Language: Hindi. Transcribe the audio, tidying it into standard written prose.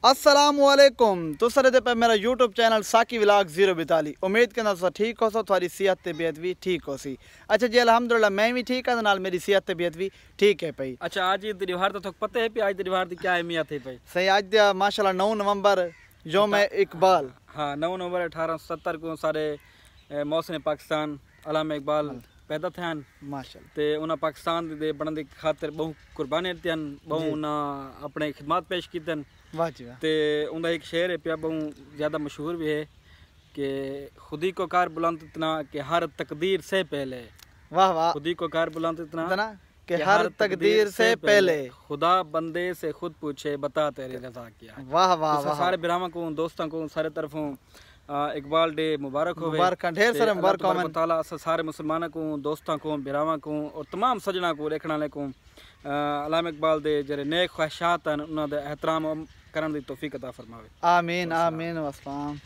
अस्सलामुअलैकुम। तुसरे ते पे मेरा यूट्यूब चैनल साकी व्लॉग 042। उम्मीद करना तुस ठीक हो सो, थोड़ी सेहत तबीयत भी ठीक हो सी। अच्छा जी अल्हम्दुलिल्लाह मैं भी ठीक है, नाल मेरी सेहत तबीयत भी ठीक है पई। अच्छा आज ईद त्योहार तो पता है आज त्योहार की क्या अहमियत है भाई? सही आज माशाल्लाह 9 नवंबर यौम इकबाल। हाँ 9 नवंबर 1870 को सारे मौसम पाकिस्तान अलामा इकबाल पैदा थे माशाल्लाह। ते उन्हें पाकिस्तान दे बनने की खातिर बहु कुर्बानी दी बहु उन्हें अपने खिदमत पेश की वाह जी वाह। ते उनका एक शेर है पिया बहु ज़्यादा मशहूर भी है कि खुदी को कार बुलंद इतना कि हर तकदीर से पहले। वाह वाह। खुदी को कार बुलंद इतना कि हर तकदीर से पहले खुदा बंदे से खुद पूछे बता तेरी रजा क्या। वाह वाह वाह। सारे बिरामा को दोस्तों को सारे तरफों इकबाल डे मुबारक हो। ढेर सारे मुबारक ताला सारे मुसलमानों को दोस्तों को बिरामा को और तमाम सजना को देखने वाले को अलामा इकबाल दे जरे नेक ख्वाहिशात हैं उन्होंने एहतराम करने की तौफीक अता फरमावे। आमीन आमीन। अस्सलाम।